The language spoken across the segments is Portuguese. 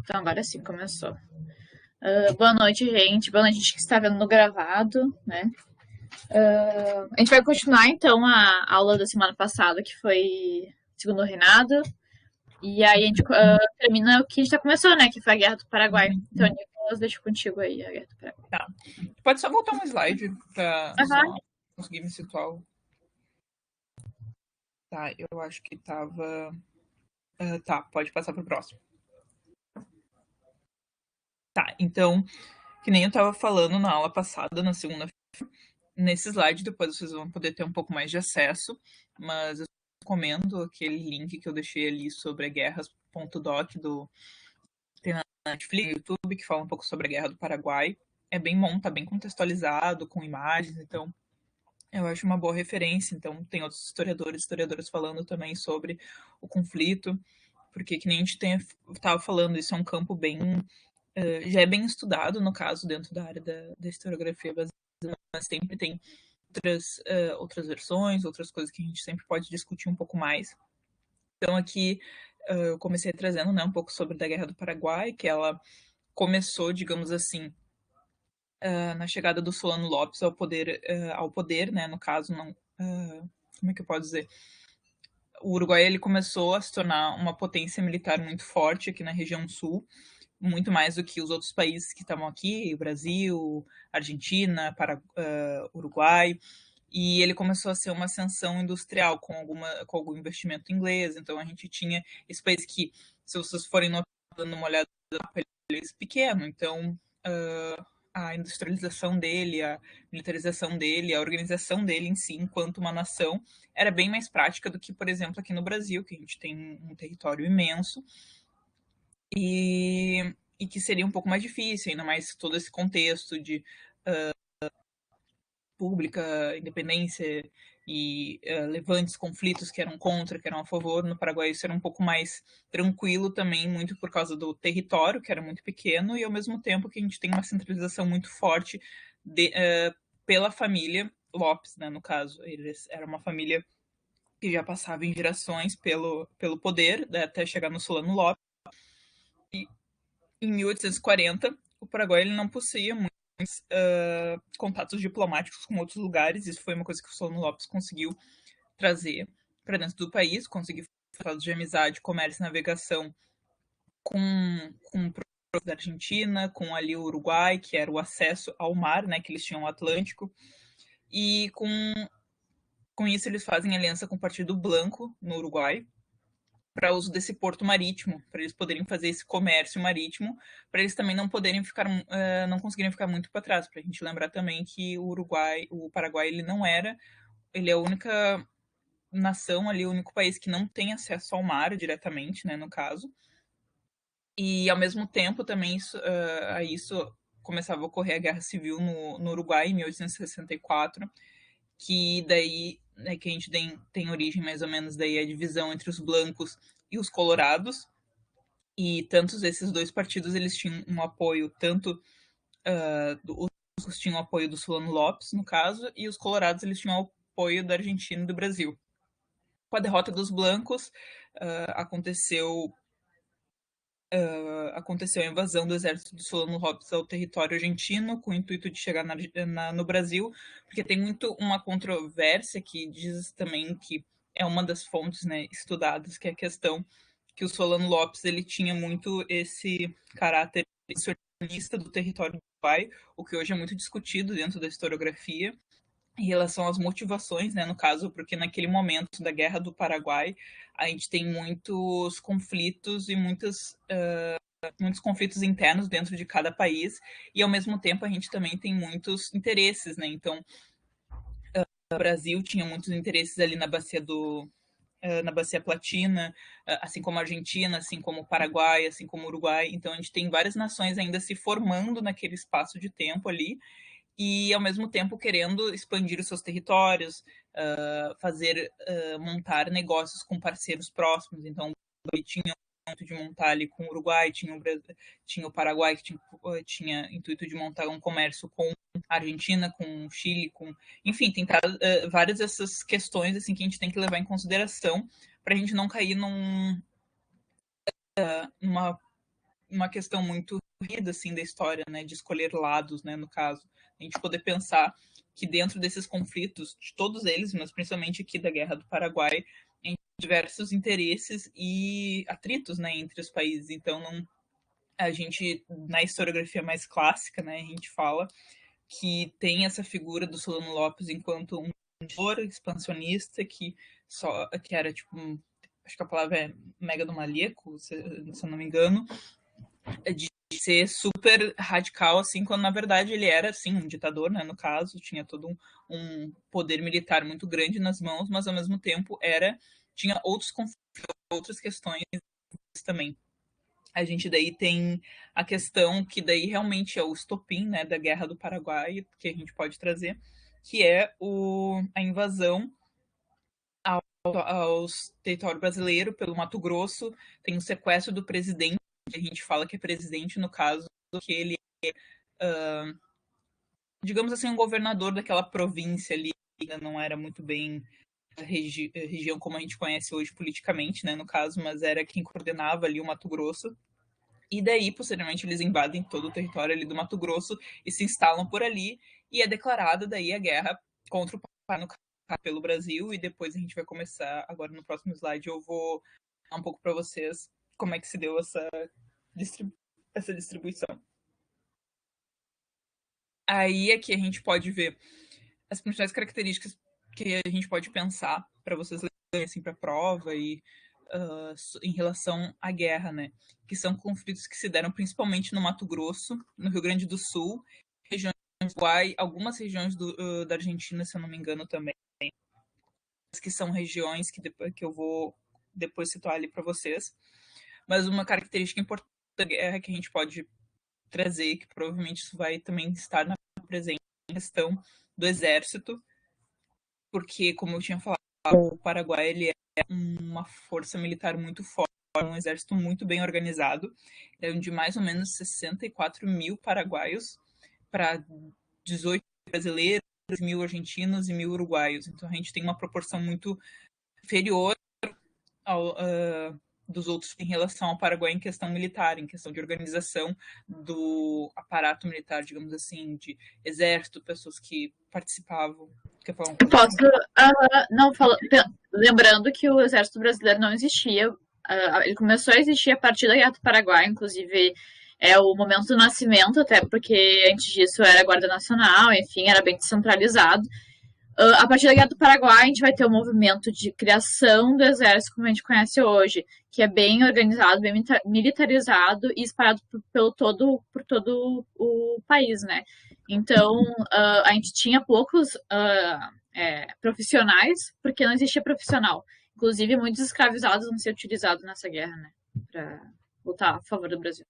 Então, agora sim, começou. Boa noite, gente. Boa noite, gente que está vendo no gravado, né? A gente vai continuar, então, a aula da semana passada, que foi segundo o Reinado. E aí a gente termina o que a gente já começou, né? Que foi a Guerra do Paraguai. Então, Nicolas, deixo contigo aí a Guerra do Paraguai. Tá. Pode só voltar um slide para só conseguir me situar. Tá, eu acho que tava... tá, pode passar para o próximo. Tá, então, que nem eu tava falando na aula passada, na segunda-feira, nesse slide depois vocês vão poder ter um pouco mais de acesso, mas eu recomendo aquele link que eu deixei ali sobre a guerras.doc tem na Netflix, no YouTube, que fala um pouco sobre a Guerra do Paraguai. É bem bom, tá bem contextualizado, com imagens, então eu acho uma boa referência. Então tem outros historiadoras falando também sobre o conflito, porque que nem a gente estava falando, isso é um campo bem... já é bem estudado, no caso, dentro da área da historiografia brasileira, mas sempre tem outras versões, outras coisas que a gente sempre pode discutir um pouco mais. Então aqui eu comecei trazendo, né, um pouco sobre a Guerra do Paraguai, que ela começou, digamos assim, na chegada do Solano Lopes ao poder, né, no caso, não, como é que eu posso dizer? O Uruguai ele começou a se tornar uma potência militar muito forte aqui na região sul, muito mais do que os outros países que estavam aqui, o Brasil, Argentina, Uruguai, e ele começou a ser uma ascensão industrial com algum investimento inglês. Então a gente tinha esse país que, se vocês forem dando uma olhada no mapa, ele é pequeno, então a industrialização dele, a militarização dele, a organização dele em si, enquanto uma nação, era bem mais prática do que, por exemplo, aqui no Brasil, que a gente tem um território imenso e que seria um pouco mais difícil, ainda mais todo esse contexto de pública, independência e levantes, conflitos que eram contra, que eram a favor. No Paraguai isso era um pouco mais tranquilo também, muito por causa do território, que era muito pequeno, e ao mesmo tempo que a gente tem uma centralização muito forte pela família Lopes, né, no caso. Era uma família que já passava em gerações pelo poder, né, até chegar no Solano Lopes. E em 1840, o Paraguai ele não possuía muito contatos diplomáticos com outros lugares. Isso foi uma coisa que o Solano Lopes conseguiu trazer para dentro do país, conseguiu tratados de amizade, comércio e navegação com da Argentina, com ali o Uruguai, que era o acesso ao mar, né, que eles tinham o Atlântico, e com isso eles fazem aliança com o Partido Blanco no Uruguai para uso desse porto marítimo, para eles poderem fazer esse comércio marítimo, para eles também não poderem ficar, não conseguirem ficar muito para trás. Para a gente lembrar também que o Paraguai, ele é a única nação ali, o único país que não tem acesso ao mar diretamente, né, no caso. E ao mesmo tempo também a isso começava a ocorrer a Guerra Civil no Uruguai em 1864, que daí, né, que a gente tem origem mais ou menos daí a divisão entre os blancos e os colorados, e tantos esses dois partidos eles tinham um apoio, tanto os blancos tinham o apoio do Solano Lopes, no caso, e os colorados eles tinham o apoio da Argentina e do Brasil. Com a derrota dos blancos, aconteceu a invasão do exército do Solano Lopes ao território argentino, com o intuito de chegar no Brasil, porque tem muito uma controvérsia que diz também que é uma das fontes, né, estudadas, que é a questão que o Solano Lopes ele tinha muito esse caráter insurcionista do território do Uruguai, o que hoje é muito discutido dentro da historiografia, em relação às motivações, né, no caso, porque naquele momento da Guerra do Paraguai, a gente tem muitos conflitos e muitos conflitos internos dentro de cada país, e ao mesmo tempo a gente também tem muitos interesses, né, então o Brasil tinha muitos interesses ali na Bacia Platina, assim como a Argentina, assim como o Paraguai, assim como o Uruguai, então a gente tem várias nações ainda se formando naquele espaço de tempo ali, e ao mesmo tempo querendo expandir os seus territórios, montar negócios com parceiros próximos. Então, tinha intuito de montar ali com o Uruguai, tinha o Paraguai que tinha intuito de montar um comércio com a Argentina, com o Chile, enfim, tem várias dessas questões assim que a gente tem que levar em consideração para a gente não cair numa uma questão muito rígida, assim, da história, né, de escolher lados, né, no caso. A gente poder pensar que dentro desses conflitos, de todos eles, mas principalmente aqui da Guerra do Paraguai, em diversos interesses e atritos, né, entre os países. Então, não, a gente, na historiografia mais clássica, né, a gente fala que tem essa figura do Solano Lopes enquanto um expansionista que era tipo acho que a palavra é megalomaníaco, se eu não me engano, de ser super radical, assim, quando na verdade ele era, assim, um ditador, né, no caso, tinha todo um poder militar muito grande nas mãos, mas ao mesmo tempo tinha outros conflitos, outras questões também. A gente daí tem a questão que daí realmente é o estopim, né, da Guerra do Paraguai, que a gente pode trazer, que é a invasão aos território brasileiro pelo Mato Grosso, tem o sequestro do presidente, a gente fala que é presidente no caso, que ele é, digamos assim, um governador daquela província ali, ainda não era muito bem a região como a gente conhece hoje politicamente, né, no caso, mas era quem coordenava ali o Mato Grosso. E daí, posteriormente, eles invadem todo o território ali do Mato Grosso e se instalam por ali, e é declarada daí a guerra contra o Paraguai, pelo Brasil, e depois a gente vai começar, agora no próximo slide, eu vou falar um pouco para vocês como é que se deu essa distribuição. Aí aqui a gente pode ver as principais características que a gente pode pensar para vocês lerem assim, para a prova e em relação à guerra, né? Que são conflitos que se deram principalmente no Mato Grosso, no Rio Grande do Sul, regiões do Uruguai, algumas regiões da Argentina, se eu não me engano, também, que são regiões que eu vou depois situar ali para vocês. Mas uma característica importante da guerra que a gente pode trazer, que provavelmente isso vai também estar na presente questão do exército, porque, como eu tinha falado, o Paraguai ele é uma força militar muito forte, um exército muito bem organizado, de mais ou menos 64 mil paraguaios para 18 brasileiros, 1.000 argentinos e 1.000 uruguaios. Então a gente tem uma proporção muito inferior dos outros em relação ao Paraguai em questão militar, em questão de organização do aparato militar, digamos assim, de exército, pessoas que participavam. Posso, não, lembrando que o exército brasileiro não existia, ele começou a existir a partir da Guerra do Paraguai, inclusive é o momento do nascimento, até porque antes disso era a Guarda Nacional, enfim, era bem descentralizado. A partir da Guerra do Paraguai, a gente vai ter um movimento de criação do exército como a gente conhece hoje, que é bem organizado, bem militarizado e espalhado por todo o país, né? Então, a gente tinha poucos profissionais, porque não existia profissional. Inclusive, muitos escravizados vão ser utilizados nessa guerra, né? Para lutar a favor do Brasil.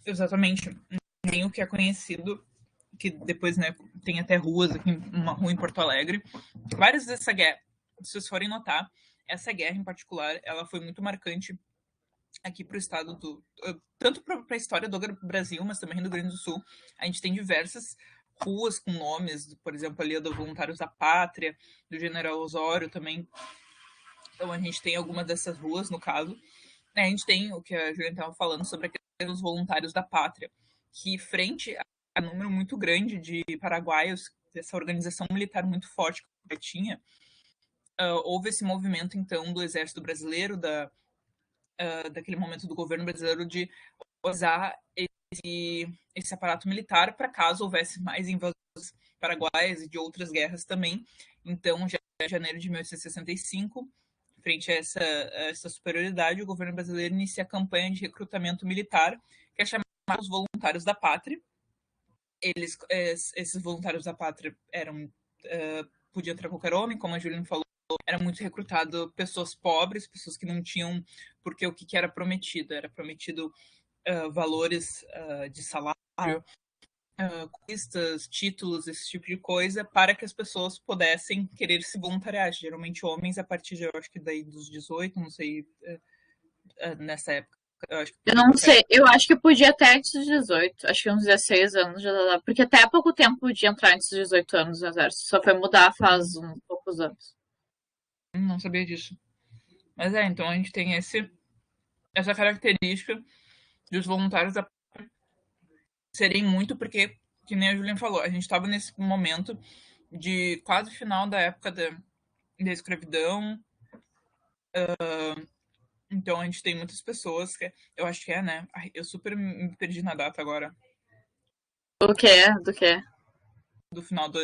Exatamente. Nem o que é conhecido, que depois, né, tem até ruas aqui, uma rua em Porto Alegre. Várias dessa guerra, se vocês forem notar, essa guerra em particular, ela foi muito marcante aqui para o estado tanto para a história do Brasil, mas também do Rio Grande do Sul. A gente tem diversas ruas com nomes, por exemplo, ali a do Voluntários da Pátria, do General Osório também. Então a gente tem algumas dessas ruas, no caso. A gente tem o que a Juliana estava falando sobre a questão dos Voluntários da Pátria, que frente a um número muito grande de paraguaios, dessa organização militar muito forte que tinha, houve esse movimento, então, do Exército Brasileiro, daquele momento do governo brasileiro, de usar esse aparato militar para caso houvesse mais invasões paraguaias e de outras guerras também. Então, já em janeiro de 1865, frente a essa superioridade, o governo brasileiro inicia a campanha de recrutamento militar, que é chamada os Voluntários da Pátria. Esses Voluntários da Pátria podiam entrar qualquer homem, como a Juliana falou, era muito recrutado pessoas pobres, pessoas que não tinham, porque o que era prometido? Era prometido valores de salário, conquistas, títulos, esse tipo de coisa, para que as pessoas pudessem querer se voluntariar. Geralmente homens a partir de, eu acho que daí dos 18, não sei, nessa época. Eu não sei, eu acho que podia até antes dos 18, acho que uns 16 anos já dá, porque até há pouco tempo podia entrar antes dos 18 anos no exército, só foi mudar faz uns poucos anos. Não sabia disso. Mas então a gente tem essa característica dos voluntários serem muito, porque, que nem a Juliana falou, a gente estava nesse momento de quase final da época da escravidão, então a gente tem muitas pessoas que eu acho que é, né? Ai, eu super me perdi na data agora O que? Do que? do final da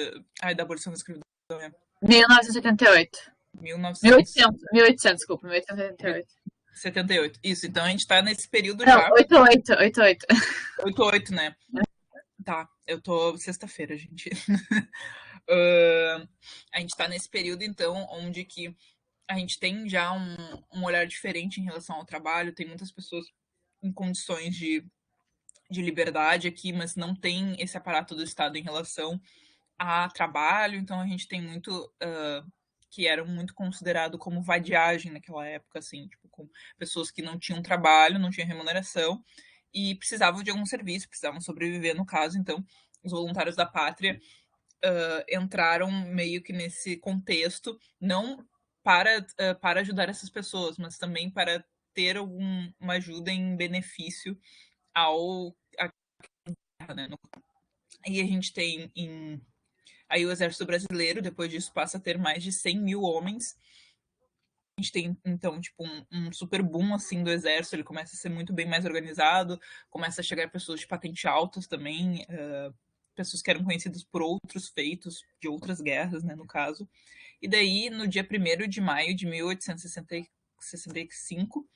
abolição da escravidão, né? 1978. 1978. 1800, desculpa, 1878. Isso, então a gente tá nesse período Não, já. 88, 88. 88, né? Tá, eu tô sexta-feira, gente. A gente tá nesse período, então, onde que a gente tem já um olhar diferente em relação ao trabalho, tem muitas pessoas em condições de liberdade aqui, mas não tem esse aparato do Estado em relação a trabalho, então a gente tem muito que eram muito considerado como vadiagem naquela época, assim, tipo, com pessoas que não tinham trabalho, não tinham remuneração e precisavam de algum serviço, precisavam sobreviver no caso, então os voluntários da pátria entraram meio que nesse contexto, não para ajudar essas pessoas, mas também para ter alguma ajuda em benefício ao né? E a gente tem aí o exército brasileiro, depois disso, passa a ter mais de 100 mil homens. A gente tem, então, tipo, um super boom, assim, do exército. Ele começa a ser muito bem mais organizado. Começa a chegar pessoas de patente altas também. Pessoas que eram conhecidas por outros feitos de outras guerras, né, no caso. E daí, no dia 1º de maio de 1865,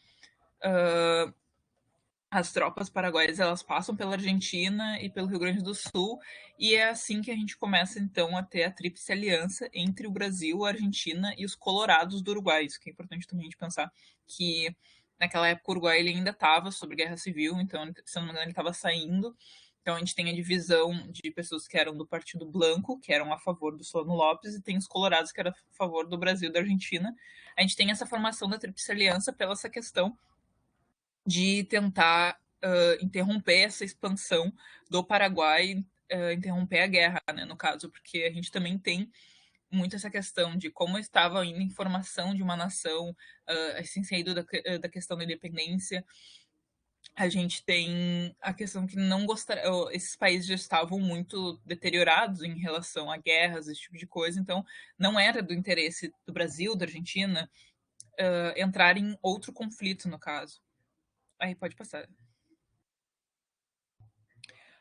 as tropas paraguaias elas passam pela Argentina e pelo Rio Grande do Sul, e é assim que a gente começa então a ter a tríplice aliança entre o Brasil, a Argentina e os colorados do Uruguai. Isso que é importante também a gente pensar que naquela época o Uruguai ele ainda estava sob guerra civil, então, se eu não me engano, ele estava saindo. Então a gente tem a divisão de pessoas que eram do Partido Blanco, que eram a favor do Solano Lopes, e tem os colorados que eram a favor do Brasil e da Argentina. A gente tem essa formação da tríplice aliança pela essa questão de tentar interromper essa expansão do Paraguai, interromper a guerra, né, no caso, porque a gente também tem muito essa questão de como estava indo informação de uma nação, assim, saído da questão da independência. A gente tem a questão que não gostar, esses países já estavam muito deteriorados em relação a guerras, esse tipo de coisa, então não era do interesse do Brasil, da Argentina, entrar em outro conflito, no caso. Aí pode passar.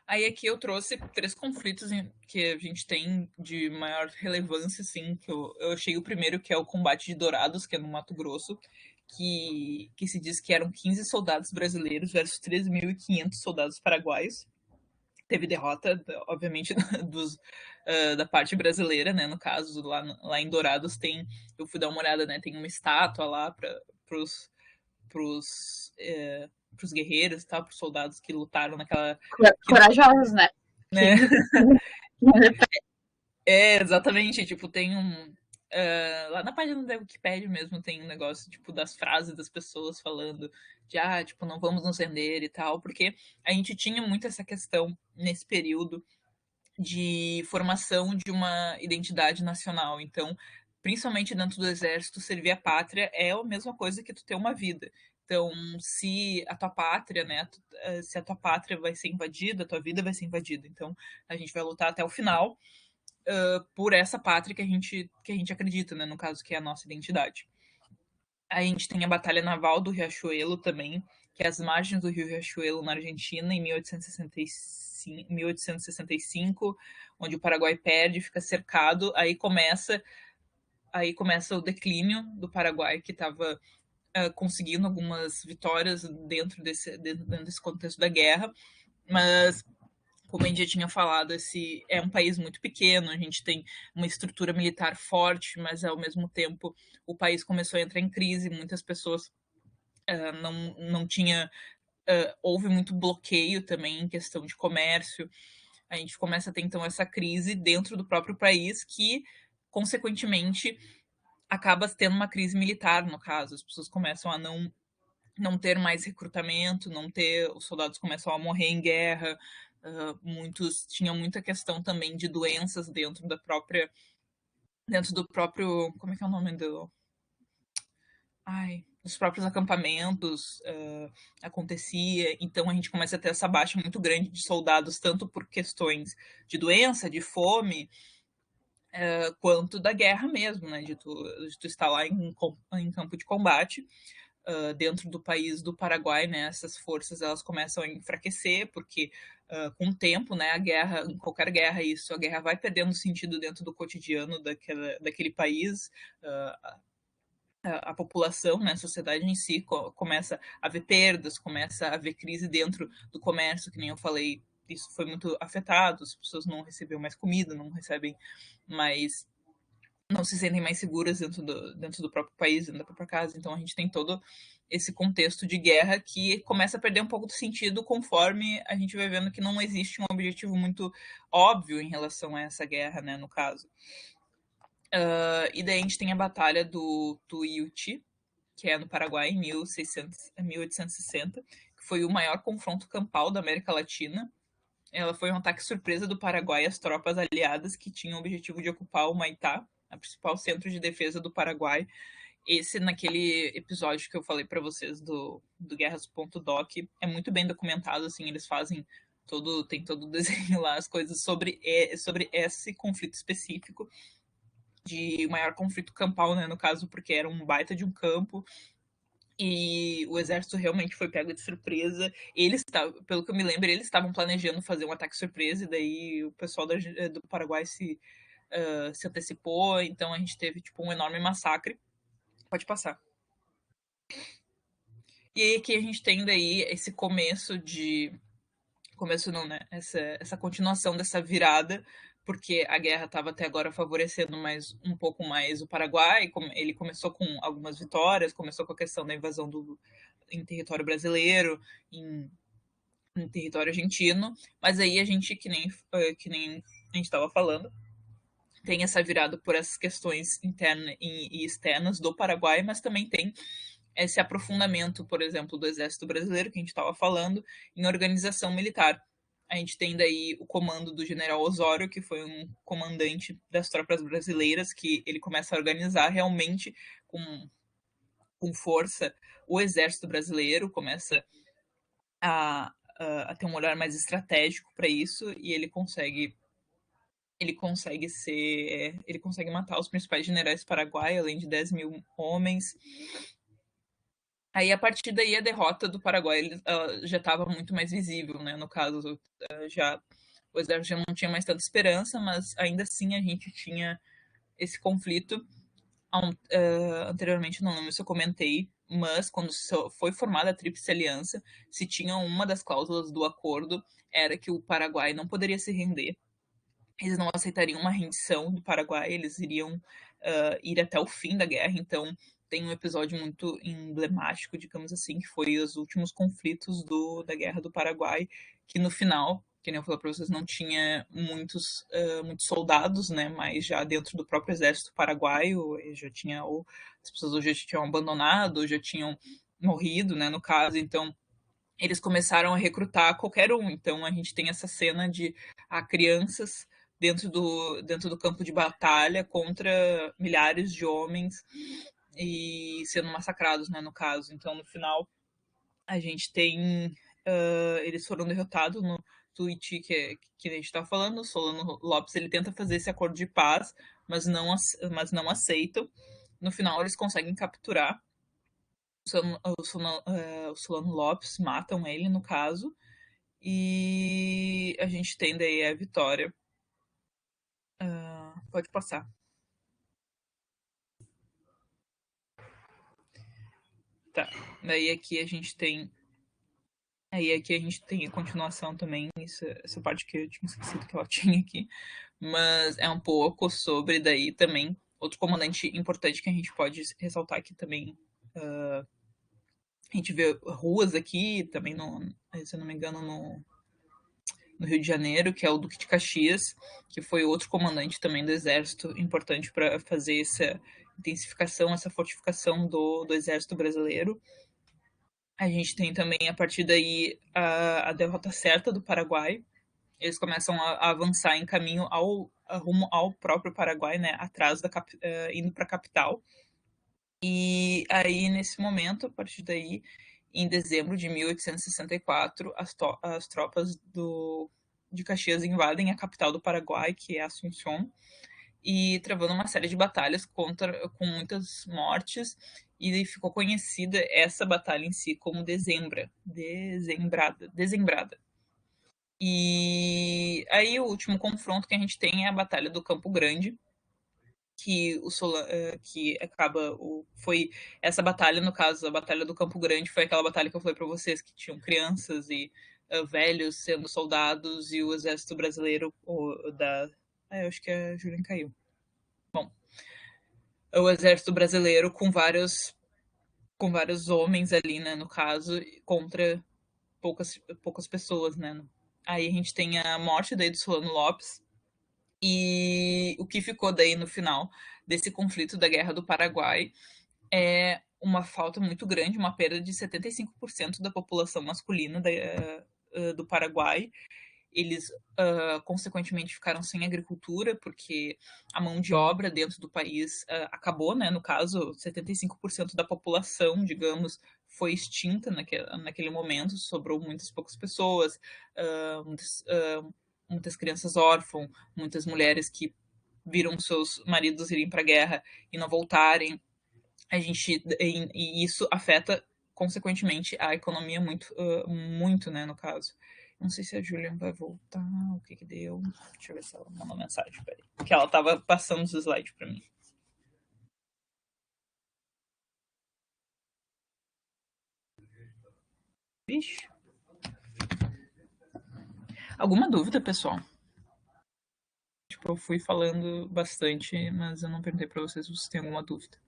Aí aqui eu trouxe 3 conflitos que a gente tem de maior relevância, assim, que eu achei o primeiro, que é o combate de Dourados, que é no Mato Grosso, que se diz que eram 15 soldados brasileiros versus 3.500 soldados paraguaios. Teve derrota, obviamente, da parte brasileira, né? No caso, lá em Dourados tem, eu fui dar uma olhada, né? Tem uma estátua lá para os guerreiros, tá? Para os soldados que lutaram naquela. Corajosos, né? Né? Exatamente. Tipo, tem um. Lá na página da Wikipedia mesmo tem um negócio, tipo, das frases das pessoas falando de, tipo, não vamos nos render e tal, porque a gente tinha muito essa questão nesse período de formação de uma identidade nacional. Então, principalmente dentro do exército, servir a pátria é a mesma coisa que tu ter uma vida. Então, se a tua pátria, né, se a tua pátria vai ser invadida, a tua vida vai ser invadida. Então, a gente vai lutar até o final por essa pátria que a gente acredita, né, no caso que é a nossa identidade. A gente tem a Batalha Naval do Riachuelo também, que é as margens do Rio Riachuelo na Argentina, em 1865, onde o Paraguai perde, fica cercado, aí começa o declínio do Paraguai, que estava conseguindo algumas vitórias dentro desse contexto da guerra, mas como a gente já tinha falado, esse é um país muito pequeno, a gente tem uma estrutura militar forte, mas ao mesmo tempo o país começou a entrar em crise, muitas pessoas não tinha. Houve muito bloqueio também em questão de comércio. A gente começa a ter então essa crise dentro do próprio país que, consequentemente, acaba tendo uma crise militar, no caso. As pessoas começam a não ter mais recrutamento, os soldados começam a morrer em guerra, muitos tinham muita questão também de doenças dentro do próprio, como é que é o nome nos próprios acampamentos acontecia. Então a gente começa a ter essa baixa muito grande de soldados, tanto por questões de doença, de fome, quanto da guerra mesmo, né? De tu estar lá em campo de combate. Dentro do país do Paraguai, né, essas forças elas começam a enfraquecer, porque com o tempo, né, a guerra, em qualquer guerra, a guerra vai perdendo sentido dentro do cotidiano daquele país. A população, né, a sociedade em si começa a ver perdas, começa a ver crise dentro do comércio, que nem eu falei, isso foi muito afetado, as pessoas não receberam mais comida, não recebem mais, não se sentem mais seguras dentro do próprio país, dentro da própria casa. Então a gente tem todo esse contexto de guerra que começa a perder um pouco do sentido conforme a gente vai vendo que não existe um objetivo muito óbvio em relação a essa guerra, né, no caso. E daí a gente tem a Batalha do Tuiuti, que é no Paraguai, em 1860, que foi o maior confronto campal da América Latina. Ela foi um ataque surpresa do Paraguai às tropas aliadas que tinham o objetivo de ocupar o Maitá, a principal centro de defesa do Paraguai. Esse, naquele episódio que eu falei para vocês do Guerras.doc, é muito bem documentado, assim, eles fazem tem todo o desenho lá, as coisas sobre esse conflito específico, de maior conflito campal, né, no caso, porque era um baita de um campo, e o exército realmente foi pego de surpresa. Eles, pelo que eu me lembro, eles estavam planejando fazer um ataque surpresa, e daí o pessoal do Paraguai se antecipou, então a gente teve tipo um enorme massacre. Pode passar. E aí aqui a gente tem daí esse começo não, né? Essa continuação dessa virada, porque a guerra estava até agora favorecendo um pouco mais o Paraguai. Ele começou com algumas vitórias, começou com a questão da invasão em território brasileiro, em território argentino, mas aí a gente, que nem a gente estava falando, tem essa virada por essas questões internas e externas do Paraguai, mas também tem esse aprofundamento, por exemplo, do Exército Brasileiro, que a gente estava falando, em organização militar. A gente tem daí o comando do general Osório, que foi um comandante das tropas brasileiras, que ele começa a organizar realmente com força o Exército Brasileiro, começa a ter um olhar mais estratégico para isso, e ele consegue matar os principais generais paraguaios, além de 10 mil homens. Aí, a partir daí, a derrota do Paraguai já estava muito mais visível, né? No caso, o exército já não tinha mais tanta esperança, mas ainda assim a gente tinha esse conflito. Anteriormente, não lembro se eu comentei, mas quando foi formada a Tríplice Aliança, se tinha uma das cláusulas do acordo, era que o Paraguai não poderia se render. Eles não aceitariam uma rendição do Paraguai, eles iriam ir até o fim da guerra. Então, tem um episódio muito emblemático, digamos assim, que foi os últimos conflitos da Guerra do Paraguai, que no final, que nem eu falei para vocês, não tinha muitos soldados, né, mas já dentro do próprio exército paraguaio, as pessoas já tinham abandonado, já tinham morrido, né, no caso. Então, eles começaram a recrutar qualquer um. Então, a gente tem essa cena de crianças dentro do campo de batalha contra milhares de homens e sendo massacrados, né, no caso. Então, no final, a gente tem eles foram derrotados no tweet que a gente está falando. O Solano Lopes, ele tenta fazer esse acordo de paz, mas não aceitam. No final, eles conseguem capturar o Solano Lopes, matam ele, no caso, e a gente tem daí a vitória. Pode passar. Tá. Daí aqui a gente tem a continuação também, essa parte que eu tinha esquecido que ela tinha aqui, mas é um pouco sobre daí também outro comandante importante que a gente pode ressaltar aqui também. A gente vê ruas aqui também, se eu não me engano, no Rio de Janeiro, que é o Duque de Caxias, que foi outro comandante também do exército, importante para fazer essa intensificação, essa fortificação do exército brasileiro. A gente tem também, a partir daí, a derrota certa do Paraguai. Eles começam a avançar em caminho rumo ao próprio Paraguai, né, atrás indo para a capital. E aí, nesse momento, a partir daí, em dezembro de 1864, as tropas de Caxias invadem a capital do Paraguai, que é Assunção, e travando uma série de batalhas com muitas mortes, e ficou conhecida essa batalha em si como Dezembrada. E aí o último confronto que a gente tem é a Batalha do Campo Grande, que foi essa batalha, no caso, a Batalha do Campo Grande foi aquela batalha que eu falei para vocês, que tinham crianças e velhos sendo soldados, e o exército brasileiro eu acho que a Julian caiu. Bom, o exército brasileiro com vários homens ali, né, no caso, contra poucas pessoas, né. Aí a gente tem a morte daí do Solano Lopes, e o que ficou daí no final desse conflito da Guerra do Paraguai é uma falta muito grande, uma perda de 75% da população masculina do Paraguai. Eles, consequentemente, ficaram sem agricultura, porque a mão de obra dentro do país acabou, né? No caso, 75% da população, digamos, foi extinta naquele momento, sobrou muitas poucas pessoas, muitas crianças órfãs, muitas mulheres que viram seus maridos irem para a guerra e não voltarem. E isso afeta consequentemente a economia muito, né, no caso. Não sei se a Julian vai voltar, o que deu. Deixa eu ver se ela mandou mensagem, peraí. Porque ela tava passando os slides para mim. Vixe. Alguma dúvida, pessoal? Tipo, eu fui falando bastante, mas eu não perguntei para vocês se vocês têm alguma dúvida.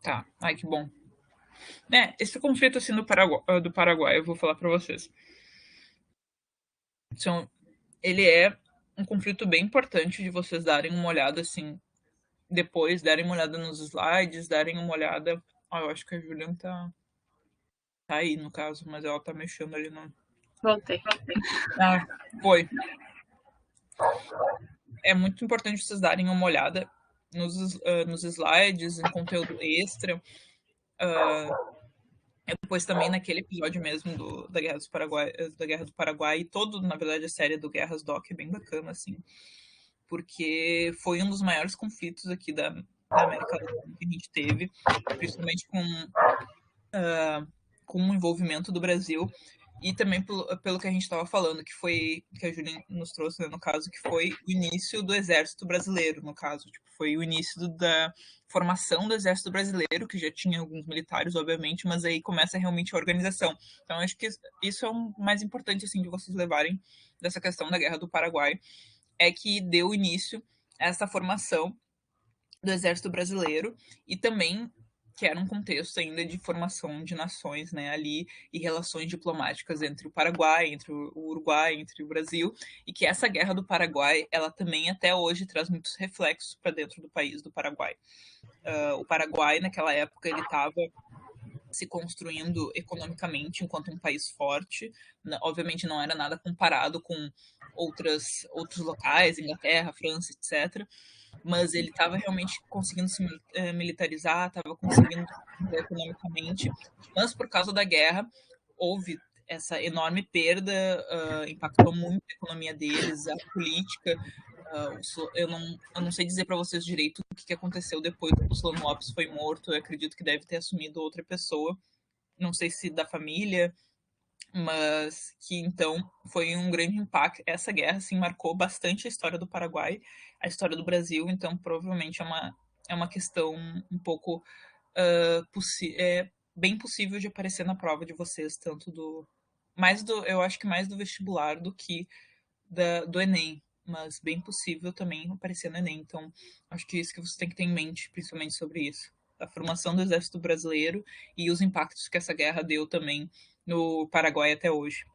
Tá, ai que bom. Esse conflito assim do Paraguai, eu vou falar para vocês. Ele é um conflito bem importante de vocês darem uma olhada assim, depois darem uma olhada nos slides, darem uma olhada. Eu acho que a Juliana tá aí no caso, mas ela tá mexendo ali no. Voltei. Foi. É muito importante vocês darem uma olhada nos slides, em conteúdo extra. Depois também naquele episódio mesmo da Guerra do Paraguai, e todo, na verdade, a série do Guerras Doc é bem bacana, assim, porque foi um dos maiores conflitos aqui da América Latina que a gente teve, principalmente com o envolvimento do Brasil, e também pelo que a gente estava falando, que a Julia nos trouxe, né, no caso, que foi o início do Exército Brasileiro, no caso, tipo, foi o início da formação do Exército Brasileiro, que já tinha alguns militares, obviamente, mas aí começa realmente a organização. Então, acho que isso é o mais importante, assim, de vocês levarem dessa questão da Guerra do Paraguai, é que deu início a essa formação do Exército Brasileiro, e também que era um contexto ainda de formação de nações, né, ali, e relações diplomáticas entre o Paraguai, entre o Uruguai, entre o Brasil, e que essa guerra do Paraguai, ela também até hoje traz muitos reflexos para dentro do país do Paraguai. O Paraguai, naquela época, ele estava se construindo economicamente enquanto um país forte. Obviamente não era nada comparado com outros locais, Inglaterra, França, etc. Mas ele estava realmente conseguindo se militarizar, estava conseguindo economicamente, mas por causa da guerra houve essa enorme perda, impactou muito a economia deles, a política. Eu não sei dizer para vocês direito o que aconteceu depois que o Solano Lopes foi morto. Eu acredito que deve ter assumido outra pessoa, não sei se da família, mas que então foi um grande impacto. Essa guerra assim, marcou bastante a história do Paraguai, a história do Brasil, então provavelmente é uma questão um pouco bem possível de aparecer na prova de vocês, tanto eu acho que mais do vestibular do que do Enem, mas bem possível também aparecer no Enem. Então, acho que é isso que você tem que ter em mente, principalmente sobre isso. A formação do Exército Brasileiro e os impactos que essa guerra deu também no Paraguai até hoje.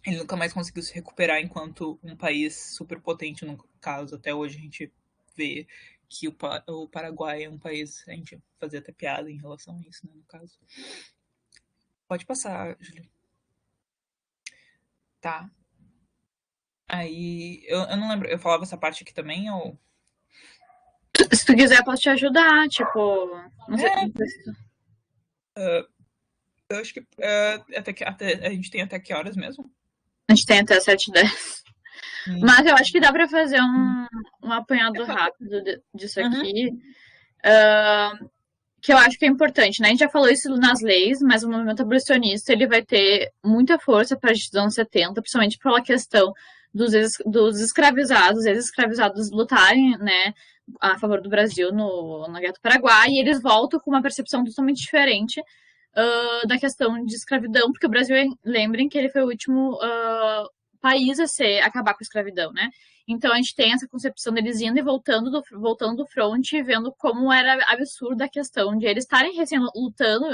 Ele nunca mais conseguiu se recuperar enquanto um país superpotente, no caso. Até hoje a gente vê que o Paraguai é um país, a gente fazia até piada em relação a isso, né, no caso. Pode passar, Júlia. Tá. Aí, eu não lembro, eu falava essa parte aqui também, ou... Se tu quiser, eu posso te ajudar, tipo... Não sei, Eu acho que, a gente tem até que horas mesmo? a gente tem até 7h10. Mas eu acho que dá pra fazer um apanhado rápido disso aqui. Que eu acho que é importante, né? A gente já falou isso nas leis, mas o movimento abolicionista ele vai ter muita força para os anos 70, principalmente pela questão dos escravizados, ex-escravizados lutarem, né, a favor do Brasil na Guerra do Paraguai, e eles voltam com uma percepção totalmente diferente da questão de escravidão, porque o Brasil, lembrem que ele foi o último país a acabar com a escravidão, né? Então a gente tem essa concepção deles indo e voltando do front e vendo como era absurda a questão de eles estarem lutando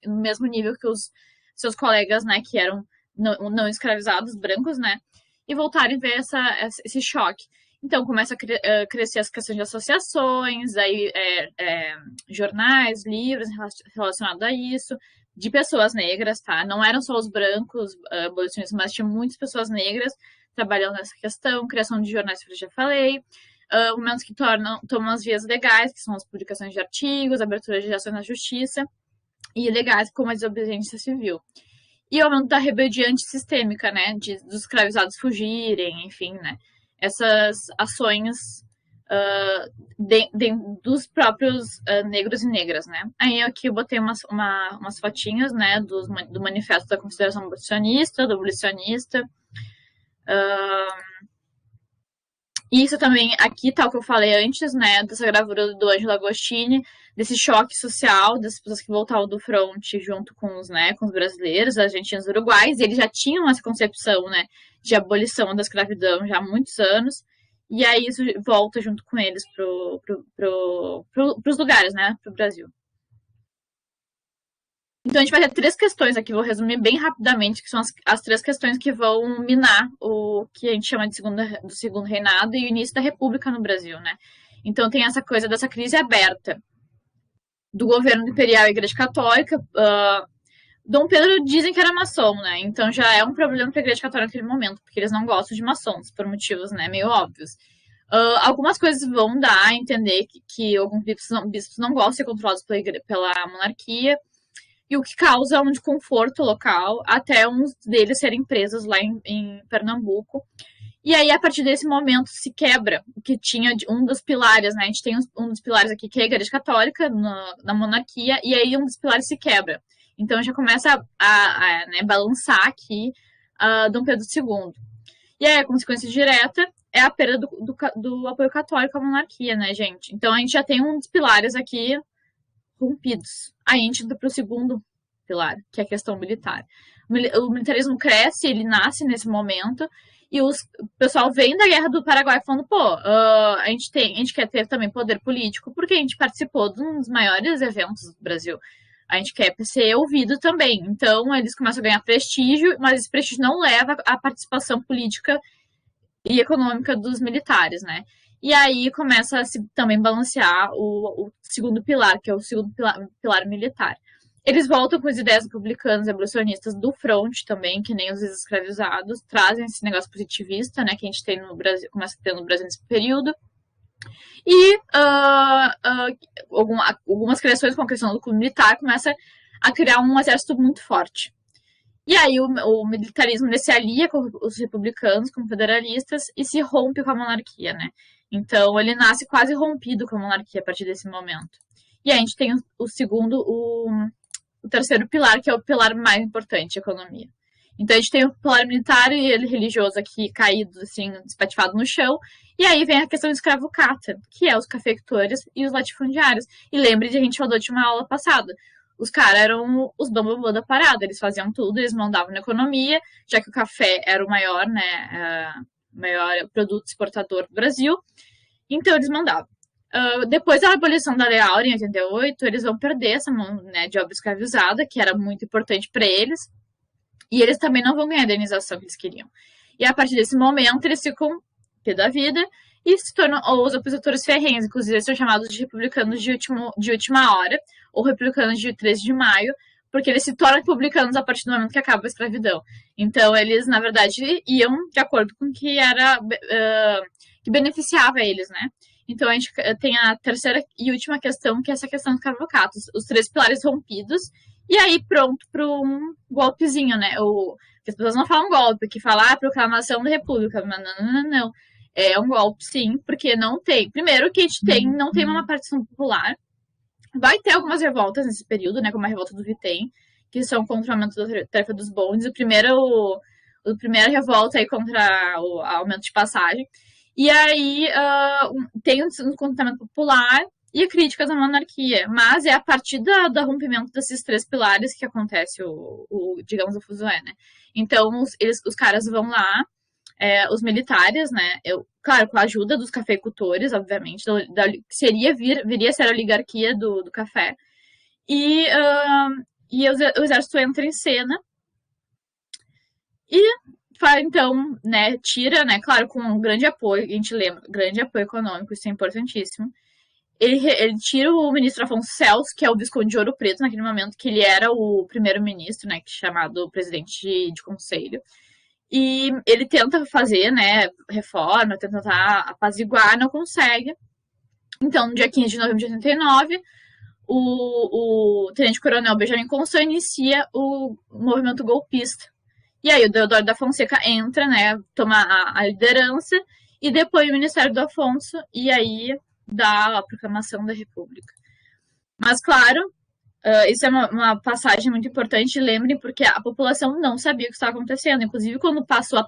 no mesmo nível que os seus colegas, né, que eram não escravizados, brancos, né, e voltarem a ver esse choque. Então começa a crescer as questões de associações, aí jornais, livros relacionados a isso, de pessoas negras, tá? Não eram só os brancos abolicionistas, mas tinha muitas pessoas negras trabalhando nessa questão, criação de jornais que eu já falei, momentos que tomam as vias legais, que são as publicações de artigos, abertura de ações na justiça, e legais como a desobediência civil. E o aumento da rebeldia antissistêmica, né, dos escravizados fugirem, enfim, né, essas ações dos próprios negros e negras, né. Aí aqui eu botei umas fotinhas, né, do manifesto da Confederação Abolicionista, do abolicionista. Isso também, aqui tá o que eu falei antes, né, dessa gravura do Ângelo Agostini, desse choque social, das pessoas que voltavam do front junto com os brasileiros, argentinos e uruguais, e eles já tinham essa concepção, né, de abolição da escravidão já há muitos anos, e aí isso volta junto com eles pros lugares, né, pro Brasil. Então a gente vai ter 3 questões aqui, vou resumir bem rapidamente, que são as 3 questões que vão minar o que a gente chama do segundo reinado e o início da república no Brasil, né? Então tem essa coisa dessa crise aberta do governo imperial e Igreja Católica. Dom Pedro dizem que era maçom, né? Então já é um problema para a Igreja Católica naquele momento, porque eles não gostam de maçons, por motivos, né, meio óbvios. Algumas coisas vão dar a entender que alguns bispos não gostam de ser controlados pela monarquia, e o que causa um desconforto local, até uns deles serem presos lá em Pernambuco. E aí, a partir desse momento, se quebra o que tinha um dos pilares, né? A gente tem um dos pilares aqui, que é a Igreja Católica, na monarquia, e aí um dos pilares se quebra. Então, já começa a balançar aqui Dom Pedro II. E aí, a consequência direta é a perda do apoio católico à monarquia, né, gente? Então, a gente já tem um dos pilares aqui rompidos. Aí a gente entra para o segundo pilar, que é a questão militar. O militarismo cresce, ele nasce nesse momento, e o pessoal vem da Guerra do Paraguai falando, a gente quer ter também poder político, porque a gente participou de um dos maiores eventos do Brasil. A gente quer ser ouvido também. Então, eles começam a ganhar prestígio, mas esse prestígio não leva à participação política e econômica dos militares, né? E aí começa a se também balancear o segundo pilar, que é o segundo pilar militar. Eles voltam com as ideias republicanas e abolicionistas do front também, que nem os escravizados, trazem esse negócio positivista, né, que a gente tem no Brasil, começa a ter no Brasil nesse período. E algumas criações com a questão do clube militar começa a criar um exército muito forte. E aí o militarismo se alia com os republicanos, com os federalistas, e se rompe com a monarquia, né? Então ele nasce quase rompido com a monarquia a partir desse momento. E aí a gente tem o terceiro pilar, que é o pilar mais importante, a economia. Então a gente tem o pilar militar e religioso aqui caído, assim, espatifado no chão. E aí vem a questão do escravocrata, que é os cafeicultores e os latifundiários. E lembre de a gente falou de uma aula passada. Os caras eram os bambambam da parada, eles faziam tudo, eles mandavam na economia, já que o café era o maior, né, maior produto exportador do Brasil, então eles mandavam. Depois da abolição da Lei Áurea, em 88, eles vão perder essa mão, né, de obra escravizada, que era muito importante para eles, e eles também não vão ganhar a indenização que eles queriam. E a partir desse momento, eles ficam pé da vida, e se tornam os opositores ferrenhos, inclusive são chamados de republicanos de última hora, ou republicanos de 13 de maio, porque eles se tornam republicanos a partir do momento que acaba a escravidão. Então, eles, na verdade, iam de acordo com o que era que beneficiava eles, né? Então, a gente tem a terceira e última questão, que é essa questão dos escravocratas. Os 3 pilares rompidos, e aí pronto para um golpezinho, né? Que as pessoas não falam golpe, que falam proclamação da república. Mas não. É um golpe, sim, porque não tem. Primeiro, que a gente não tem uma participação popular. Vai ter algumas revoltas nesse período, né? Como a revolta do Vitem, que são contra o aumento da tarifa dos bondes. A primeira revolta aí contra o aumento de passagem. E aí tem um descontentamento popular e críticas à monarquia. Mas é a partir do rompimento desses 3 pilares que acontece digamos, o fuzué, né? Então, os caras vão lá, os militares, né? Claro, com a ajuda dos cafeicultores, obviamente, viria a ser a oligarquia do café. E o exército entra em cena e então, né, tira, né, claro, com um grande apoio, a gente lembra, grande apoio econômico, isso é importantíssimo. Ele tira o ministro Afonso Celso, que é o Visconde de Ouro Preto, naquele momento que ele era o primeiro-ministro, né, chamado presidente de conselho. E ele tenta fazer, né, reforma, tenta apaziguar, não consegue. Então, no dia 15 de novembro de 89, o tenente-coronel Benjamin Constant inicia o movimento golpista. E aí o Deodoro da Fonseca entra, né, toma a liderança e depõe o Ministério do Afonso e aí dá a proclamação da República. Mas, claro, isso é uma passagem muito importante, lembrem, porque a população não sabia o que estava acontecendo. Inclusive, quando passou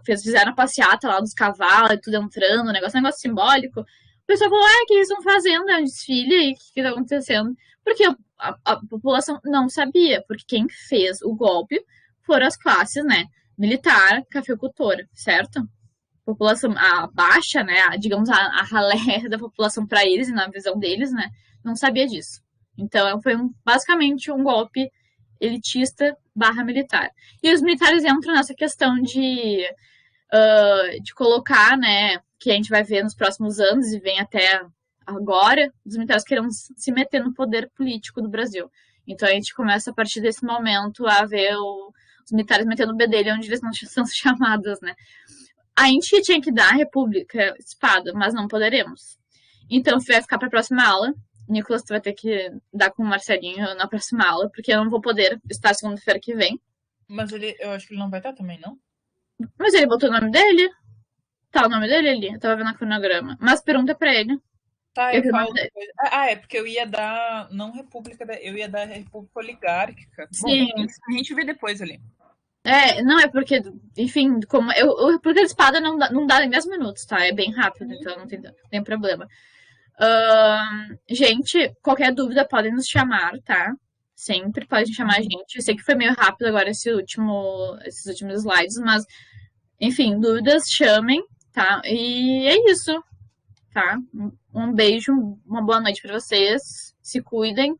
fizeram a passeata lá dos cavalos, tudo entrando, um negócio simbólico, o pessoal falou, o que eles estão fazendo? É um desfile aí, o que está acontecendo? Porque a população não sabia, porque quem fez o golpe foram as classes, né, militar, cafeicultora, certo? População, a baixa, né, digamos, a ralé da população para eles, e na visão deles, né, não sabia disso. Então, foi basicamente um golpe elitista / militar. E os militares entram nessa questão de colocar, né, que a gente vai ver nos próximos anos e vem até agora, os militares querendo se meter no poder político do Brasil. Então, a gente começa, a partir desse momento, a ver os militares metendo o bedelho onde eles não são chamados, né. A gente tinha que dar a República espada, mas não poderemos. Então, vai ficar para a próxima aula. Nicolas, tu vai ter que dar com o Marcelinho na próxima aula, porque eu não vou poder estar segunda-feira que vem. Mas eu acho que ele não vai estar também, não? Mas ele botou o nome dele? Tá o nome dele ali? Eu tava vendo a cronograma. Mas pergunta pra ele. Tá, eu falo depois. É porque eu ia dar, não República, eu ia dar República Oligárquica. Sim. Bom, a gente vê depois ali. Não é porque, enfim, como o República de Espada não dá em 10 minutos, tá? É bem rápido, então não tem problema. Gente, qualquer dúvida podem nos chamar, tá? Sempre podem chamar a gente. Eu sei que foi meio rápido agora esses últimos slides, mas, enfim, dúvidas, chamem, tá? E é isso, tá? Um beijo, uma boa noite pra vocês. Se cuidem.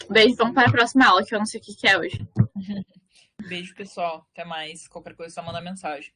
Beijo, vamos para a próxima aula, que eu não sei o que é hoje. Beijo, pessoal. Até mais. Qualquer coisa, só manda mensagem.